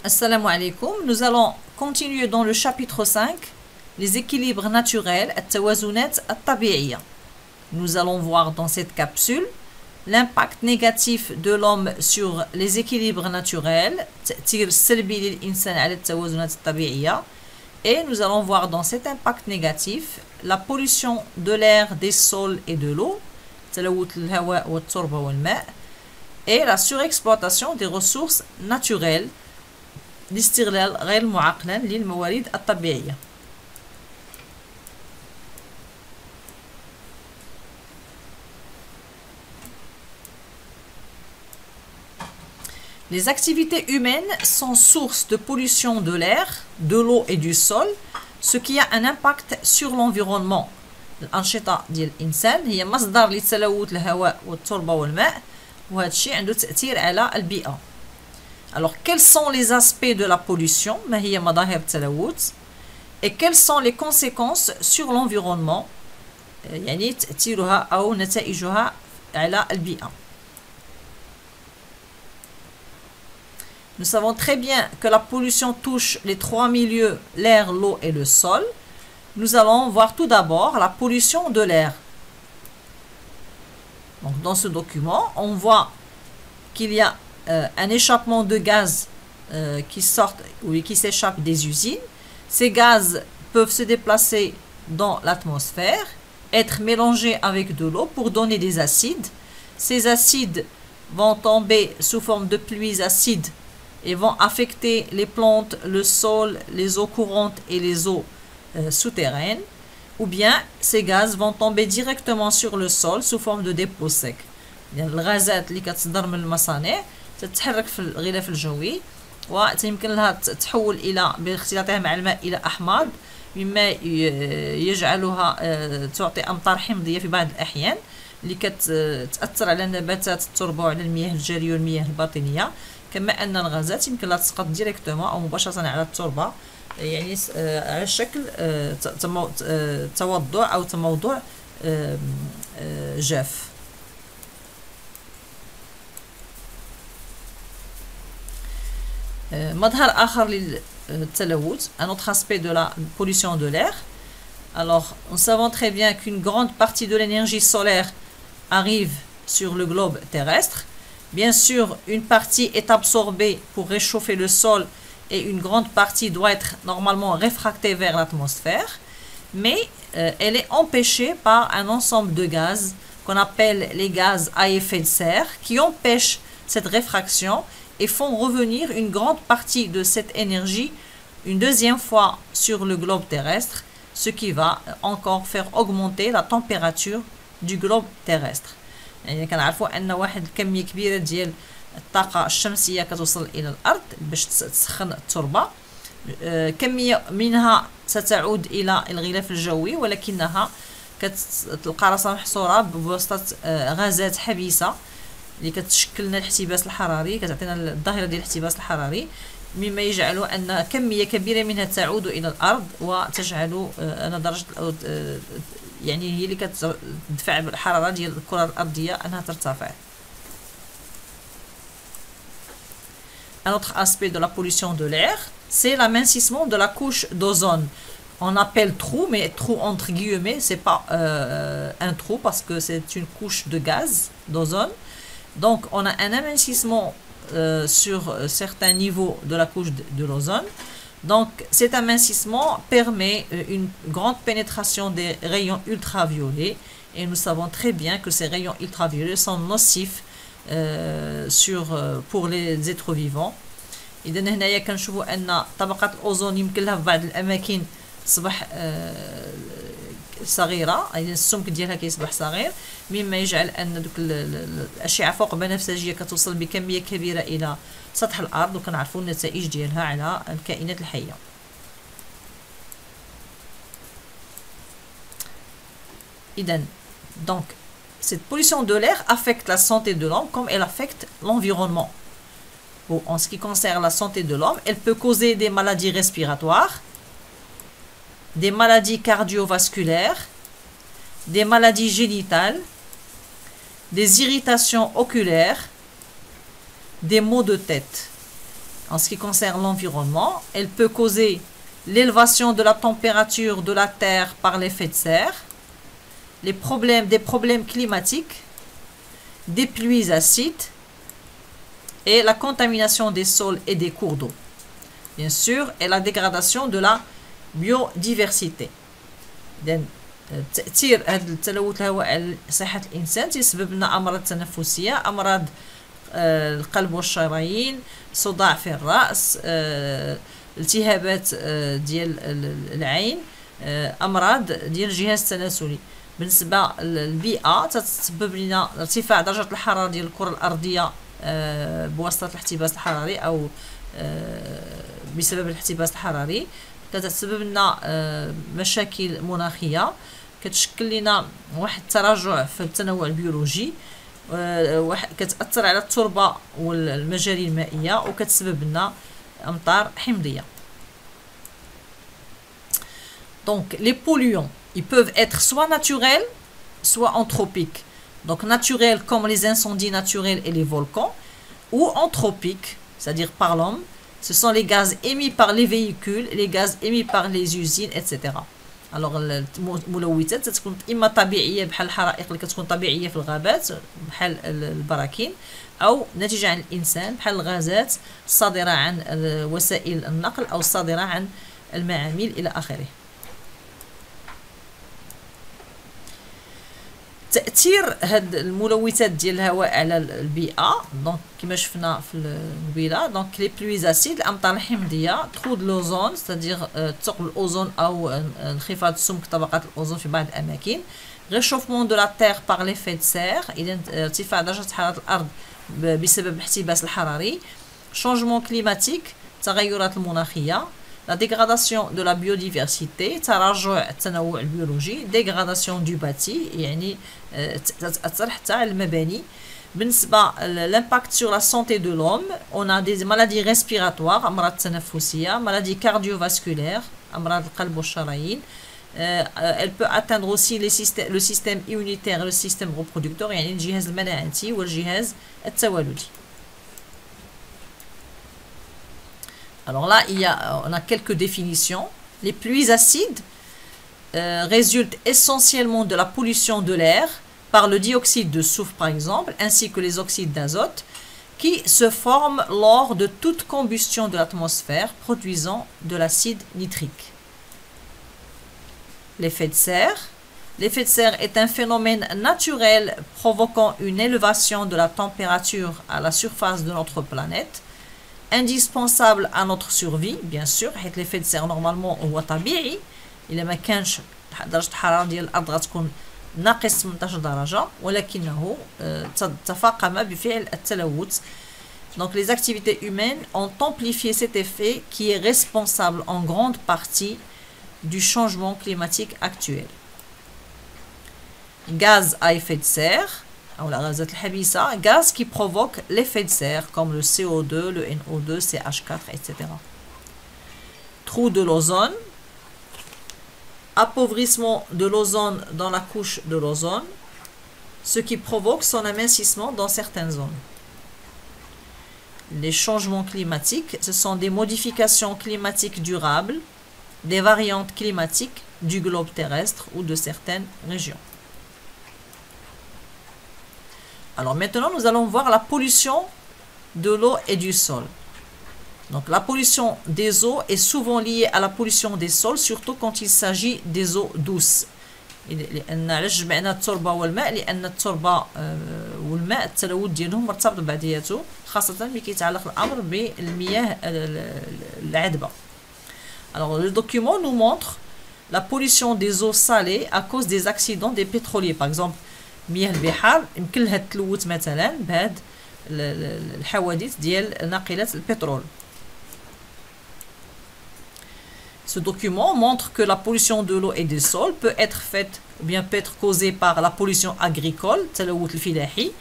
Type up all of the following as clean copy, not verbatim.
Assalamu alaikum. Nous allons continuer dans le chapitre 5, les équilibres naturels, التوازنات الطبيعية. Nous allons voir dans cette capsule l'impact négatif de l'homme sur les équilibres naturels, التأثير السلبي للإنسان على التوازنات الطبيعية. Et nous allons voir dans cet impact négatif la pollution de l'air, des sols et de l'eau, تلوث الهواء والتربة والماء, et la surexploitation des ressources naturelles, الاستغلال غير معقلا للموارد الطبيعية. Les activités humaines sont source de pollution de l'air, de l'eau et du sol, ce qui a un impact sur l'environnement. الأنشطة ديال الإنسان هي مصدر لتلوث الهواء والتربة والماء، وهذا الشيء عنده تأثير على البيئة. Alors, quels sont les aspects de la pollution ما هي مظاهر التلوث et quelles sont les conséquences sur l'environnement يعني تأثيرها أو نتائجها على البيئة. Nous savons très bien que la pollution touche les trois milieux, l'air, l'eau et le sol. Nous allons voir tout d'abord la pollution de l'air. Donc, dans ce document, on voit qu'il y a un échappement de gaz qui sortent ou qui s'échappent des usines. Ces gaz peuvent se déplacer dans l'atmosphère, être mélangés avec de l'eau pour donner des acides. Ces acides vont tomber sous forme de pluies acides et vont affecter les plantes, le sol, les eaux courantes et les eaux souterraines. Ou bien ces gaz vont tomber directement sur le sol sous forme de dépôts secs. الغازات اللي كتصدر من المصانع تتحرك في الغلاف الجوي ويمكن لها تحول إلى باختلاطها مع الماء إلى أحماض مما يجعلها تعطي أمطار حمضية في بعض الأحيان اللي كتأثر على نباتات التربة وعلى المياه الجارية والمياه الباطنية. كما أن الغازات يمكن لها تسقط ديريكتومون أو مباشرة على التربة يعني على شكل توضع أو تموضع جاف. مظهر آخر للتلوث, un autre aspect de la pollution de l'air. Alors, nous savons très bien qu'une grande partie de l'énergie solaire arrive sur le globe terrestre. Bien sûr, une partie est absorbée pour réchauffer le sol et une grande partie doit être normalement réfractée vers l'atmosphère, mais elle est empêchée par un ensemble de gaz qu'on appelle les gaz à effet de serre qui empêchent cette réfraction et font revenir une grande partie de cette énergie une deuxième fois sur le globe terrestre, ce qui va encore faire augmenter la température du globe terrestre. يعني كنعرفوا ان واحد الكميه كبيره ديال الطاقه الشمسيه كتوصل الى الارض باش تسخن التربه, كميه منها ستعود الى الغلاف الجوي ولكنها كتلقى راسها محصوره بواسطه غازات حبيسه اللي كتشكل لنا الاحتباس الحراري, كتعطينا الظاهره ديال الاحتباس الحراري مما يجعل ان كميه كبيره منها تعود الى الارض وتجعل ان درجه يعني هي اللي كتدفع الحراره ديال الكره الارضيه انها ترتفع. Un autre aspect de la pollution de l'air, c'est l'amincissement de la couche d'ozone. On appelle trou, mais trou entre guillemets, c'est pas un trou parce que c'est une couche de gaz d'ozone. Donc on a un amincissement sur certains niveaux de la couche de l'ozone. Donc cet amincissement permet une grande pénétration des rayons ultraviolets et nous savons très bien que ces rayons ultraviolets sont nocifs pour les êtres vivants. إذا هنايا كنشوفوا أن طبقة الأوزون يمكن لها في بعض الأماكن تصبح صغيرة, يعني السمك ديالها كيصبح صغير مما يجعل أن دوك الأشعة فوق بنفسجية كتوصل بكمية كبيرة إلى سطح الأرض وكنعرفوا النتائج ديالها على الكائنات الحية. إذن donc cette pollution de l'air affecte la santé de l'homme comme elle affecte l'environnement. Bon, en ce qui concerne la santé de l'homme, elle peut causer des maladies respiratoires, des maladies cardiovasculaires, des maladies génitales, des irritations oculaires, des maux de tête. en ce qui concerne l'environnement. Elle peut causer l'élévation de la température de la Terre par l'effet de serre, des problèmes climatiques, des pluies acides et la contamination des sols et des cours d'eau. Bien sûr, et la dégradation de la biodiversité. تأثير هذا التلوث الهواء على صحة الإنسان تسبب لنا أمراض تنفسية، أمراض القلب والشرايين، صداع في الرأس، التهابات ديال العين، أمراض ديال الجهاز التناسلي. بالنسبة للبيئة تتسبب لنا ارتفاع درجة الحرارة ديال الكرة الأرضية بواسطة الاحتباس الحراري أو بسبب الاحتباس الحراري. كتسبب لنا مشاكل مناخية، كتشكل لنا واحد التراجع في التنوع البيولوجي، كتأثر على التربة والمجاري المائية وكتسبب لنا أمطار حمضية. Donc les polluants, ils peuvent être soit naturels, soit anthropiques. Donc naturels comme les incendies naturels et les volcans, ou anthropiques, c'est-à-dire par l'homme. Ce sont les gaz émis par les véhicules, les gaz émis par les usines, etc. Alors الملوثات تكون إما طبيعية بحال الحرائق اللي كتكون طبيعية في الغابات بحال البراكين، أو ناتجة عن الإنسان بحال الغازات الصادرة عن وسائل النقل أو الصادرة عن المعامل إلى آخره. تأثير هاد الملوثات ديال الهواء على البيئة، دونك كما شفنا في القبيلة، دونك لي بلويز اسيد، الامطار الحمضية، ترو د لوزون ستادير ثقب الاوزون او انخفاض سمك طبقات الاوزون في بعض الاماكن، ريشوفمون دو لا تير باغ ليفي دو سير، اذا ارتفاع درجة حرارة الارض بسبب الاحتباس الحراري، شونجمون كليماتيك، التغيرات المناخية، la dégradation de la biodiversité، تراجع التنوع البيولوجي، dégradation du bâti، يعني تأثر حتى على المباني. بالنسبة l'impact sur la santé de l'homme، on a des maladies respiratoires، أمراض تنفسية، maladies cardiovasculaires، أمراض القلب والشرايين. Elle peut atteindre aussi le système immunitaire et le système reproducteur، يعني الجهاز المناعي والجهاز التوالدي. Alors là, on a quelques définitions. Les pluies acides résultent essentiellement de la pollution de l'air par le dioxyde de soufre par exemple, ainsi que les oxydes d'azote, qui se forment lors de toute combustion de l'atmosphère produisant de l'acide nitrique. L'effet de serre. L'effet de serre est un phénomène naturel provoquant une élévation de la température à la surface de notre planète, indispensable à notre survie bien sûr، حيت l'effet de serre normalement هو طبيعي. إلا ما كانش درجة الحرارة ديال الأرض غتكون ناقص 18 درجة، ولكنه تفاقم بفعل التلوث. Donc les activités humaines ont amplifié cet effet qui est responsable en grande partie du changement climatique actuel. Gaz à effet de serre ou la gazette الحبيسة، gaz qui provoque l'effet de serre comme le CO2, le NO2, CH4, etc. Trou de l'ozone, appauvrissement de l'ozone dans la couche de l'ozone, ce qui provoque son amincissement dans certaines zones. Les changements climatiques, ce sont des modifications climatiques durables, des variantes climatiques du globe terrestre ou de certaines régions. Alors maintenant, nous allons voir la pollution de l'eau et du sol. Donc la pollution des eaux est souvent liée à la pollution des sols, surtout quand il s'agit des eaux douces. لأن علاش جمعنا التربة والماء؟ لأن التربة والماء التلوث ديالهم مرتبط ببعضياته، خاصة ملي كيتعلق الأمر بالمياه العذبة. Alors le document nous montre la pollution des eaux salées à cause des accidents des pétroliers. Par exemple مياه البحار يمكن لها تلوث مثلا بهاد الحوادث ديال ناقلات البترول. Ce document montre que la pollution de l'eau et des sols peut être faite ou bien peut être causée par la pollution agricole, التلوث الفلاحي،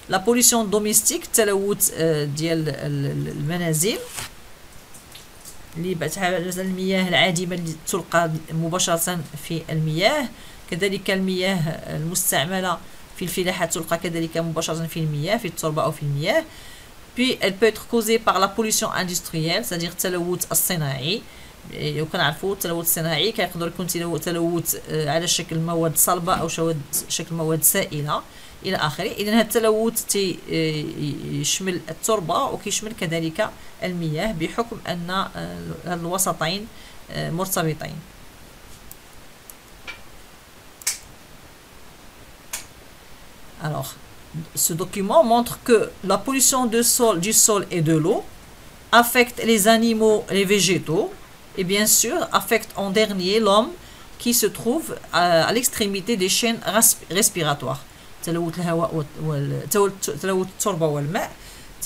la pollution domestique، التلوث ديال المنازل اللي بتعالج المياه العادمة اللي تلقى مباشرة في المياه، كذلك المياه المستعملة في الفلاحة تلقى كذلك مباشرة في المياه في التربة أو في المياه. Puis elle peut être causée par la pollution industrielle, c'est-à-dire التلوث الصناعي. وكنعرفوا التلوث الصناعي كيقدر يكون تلوث على شكل مواد صلبة أو شكل مواد سائلة إلى آخره. إذن هذا التلوث يشمل التربة وكيشمل كذلك المياه بحكم أن الوسطين مرتبطين. Alors, ce document montre que la pollution du sol et de l'eau affecte les animaux, les végétaux, et bien sûr affecte en dernier l'homme qui se trouve à l'extrémité des chaînes respiratoires. تلوث الهواء تلوث التربة والماء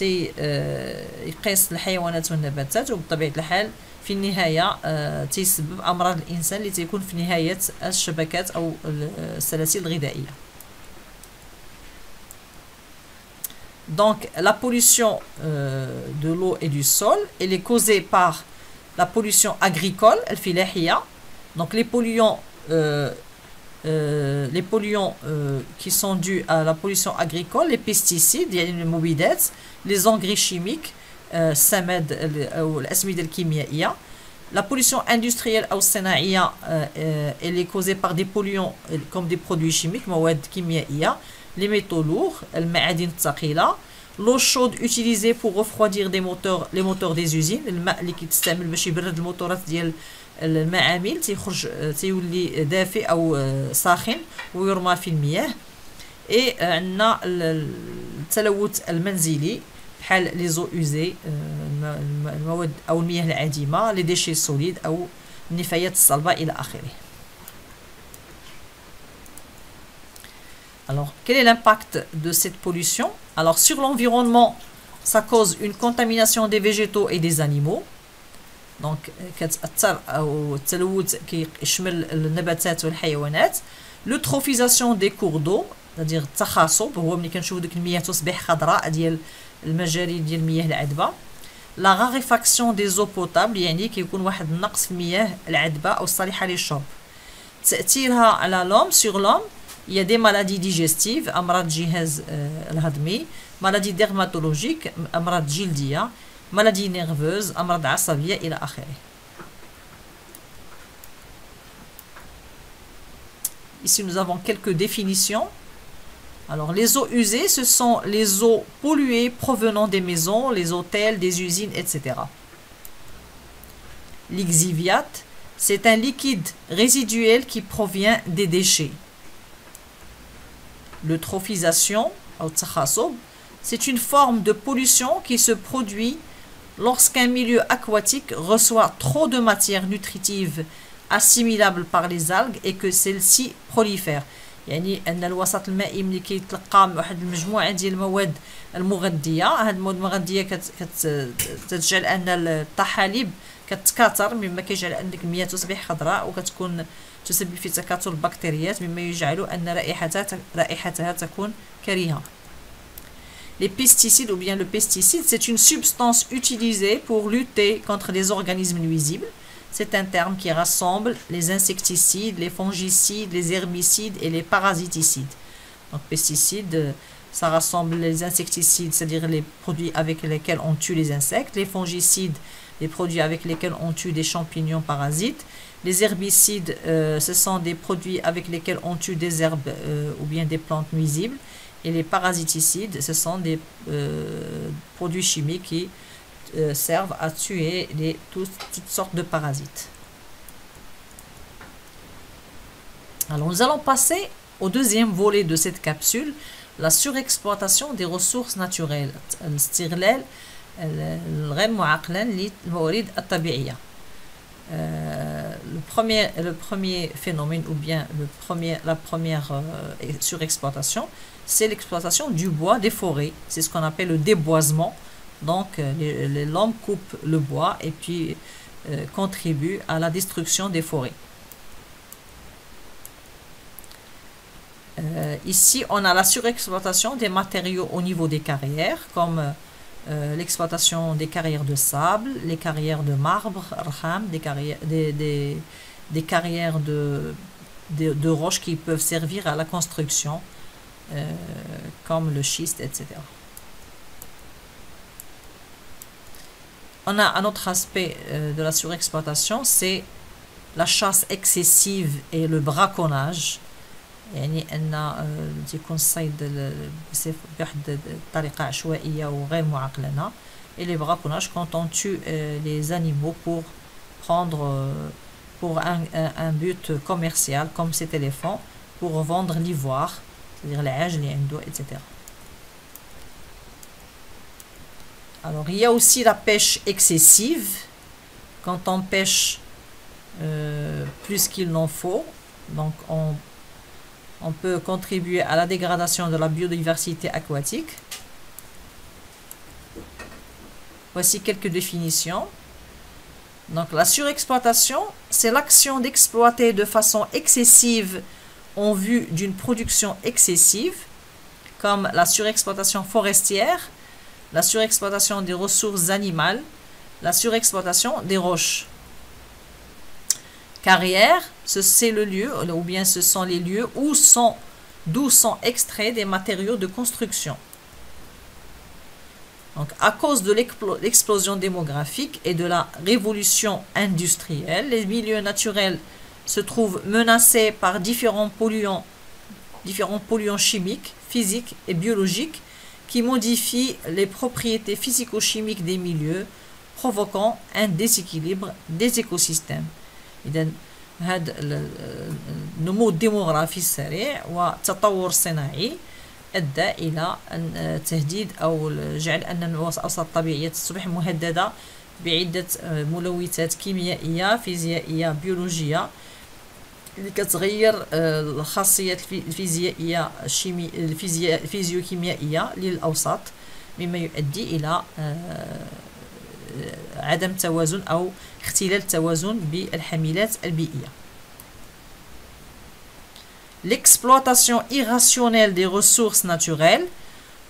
يقيس الحيوانات والنباتات، وبطبيعة الحال في النهاية تيسبب أمراض الإنسان اللي تيكون في نهاية الشبكات أو السلاسل الغذائية. Donc la pollution de l'eau et du sol, elle est causée par la pollution agricole, الفلاحية. Donc les polluants qui sont dus à la pollution agricole, les pesticides, les المبيدات, les engrais chimiques, السماد أو الأسمدة الكيميائية. La pollution industrielle أو الصناعية, elle est causée par des polluants comme des produits chimiques, مواد كيميائية, les métaux lourds, المعادن الثقيلة, l'eau chaude utilisée pour refroidir les moteurs des usines, الماء اللي كيتستعمل باش يبرد الموتورات ديال المعامل تيخرج تيولي دافئ او ساخن ويرمى في المياه. اي عندنا التلوث المنزلي بحال لي زو اوزي، المواد او المياه العادمه، لي ديشي سوليد او النفايات الصلبه الى اخره. Alors, quel est l'impact de cette pollution? Alors, sur l'environnement, ça cause une contamination des végétaux et des animaux. Donc, كتأثر أو التلوث كيشمل النباتات والحيوانات. L'eutrophisation des cours d'eau، c'est-à-dire التخاصب، هو ملي كنشوفو ديك المياه تصبح خضراء ديال المجاري ديال المياه العذبة. La raréfaction des eaux potables، يعني كيكون واحد النقص في المياه العذبة أو الصالحة للشرب. تأثيرها على l'homme sur l'homme، il y a des maladies digestives، أمراض الجهاز الهضمي، maladies dermatologiques، أمراض جلدية، maladies nerveuses، أمراض عصبية إلى آخره. Ici, nous avons quelques définitions. Alors, les eaux usées, ce sont les eaux polluées provenant des maisons, les hôtels, des usines, etc. L'exiviate, c'est un liquide résiduel qui provient des déchets. L'eutrophisation, c'est une forme de pollution qui se produit lorsqu'un milieu aquatique reçoit trop de matière nutritive assimilable par les algues et que celles-ci prolifèrent. يعني أن الوسط المائي ملي كيتلقى واحد المجموعة ديال المواد المغذية، هاد المواد المغذية كتجعل أن الطحالب كتكاثر، مما كيجعل أن ديك المياه تصبح خضراء وكتكون تسبب في تكاثر البكتيريات، مما يجعل أن رائحتها تكون كريهة. Les pesticides ou bien le pesticide, c'est une substance utilisée pour lutter contre les organismes nuisibles. C'est un terme qui rassemble les insecticides, les fongicides, les herbicides et les parasiticides. Donc pesticides, ça rassemble les insecticides, c'est-à-dire les produits avec lesquels on tue les insectes, les fongicides, les produits avec lesquels on tue des champignons parasites, les herbicides, ce sont des produits avec lesquels on tue des herbes ou bien des plantes nuisibles. Et les parasiticides, ce sont des produits chimiques qui servent à tuer toutes sortes de parasites. Alors, nous allons passer au deuxième volet de cette capsule, la surexploitation des ressources naturelles. الاستغلال الغير معقلا للموارد الطبيعية. Le premier phénomène ou bien la première surexploitation, c'est l'exploitation du bois des forêts. C'est ce qu'on appelle le déboisement. Donc, l'homme coupe le bois et puis contribue à la destruction des forêts. Ici, on a la surexploitation des matériaux au niveau des carrières, comme l'exploitation des carrières de sable, les carrières de marbre, des carrières de roches qui peuvent servir à la construction, comme le schiste, etc. On a un autre aspect de la surexploitation, c'est la chasse excessive et le braconnage. يعني أن تكون الصيد بواحد الطريقة عشوائية وغير معقلنة. Et les braconnages, quand on tue les animaux pour prendre pour un but commercial, comme cet éléphant, pour vendre l'ivoire, c'est-à-dire l'âge, les endo, etc. Alors, il y a aussi la pêche excessive, quand on pêche plus qu'il n'en faut. Donc, on peut contribuer à la dégradation de la biodiversité aquatique. Voici quelques définitions. Donc, la surexploitation, c'est l'action d'exploiter de façon excessive en vue d'une production excessive, comme la surexploitation forestière, la surexploitation des ressources animales, la surexploitation des roches. Carrière, c'est le lieu, ou bien ce sont les lieux d'où sont extraits des matériaux de construction. Donc, à cause de l'explosion démographique et de la révolution industrielle, les milieux naturels se trouvent menacés par différents polluants chimiques, physiques et biologiques qui modifient les propriétés physico-chimiques des milieux, provoquant un déséquilibre des écosystèmes. إذن هذا النمو الديموغرافي السريع والتطور الصناعي أدى إلى تهديد أو جعل أن الأوساط الطبيعية تصبح مهددة بعدة ملوثات كيميائية، فيزيائية، بيولوجية اللي كتغير الخاصيات الفيزيائية الفيزيوكيميائية للأوساط، مما يؤدي إلى عدم توازن أو اختلال التوازن بالحميلات البيئية. L'exploitation irrationnelle des ressources naturelles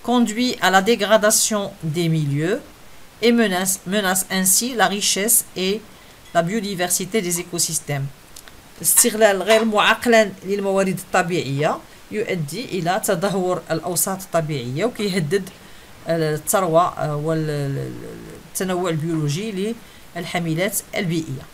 conduit à la dégradation des milieux et menace ainsi la richesse et la biodiversité des écosystèmes. الاستغلال غير معقلا للموارد الطبيعية يؤدي إلى تدهور الأوساط الطبيعية وكيهدد الثروة والتنوع البيولوجي للحميلات البيئية.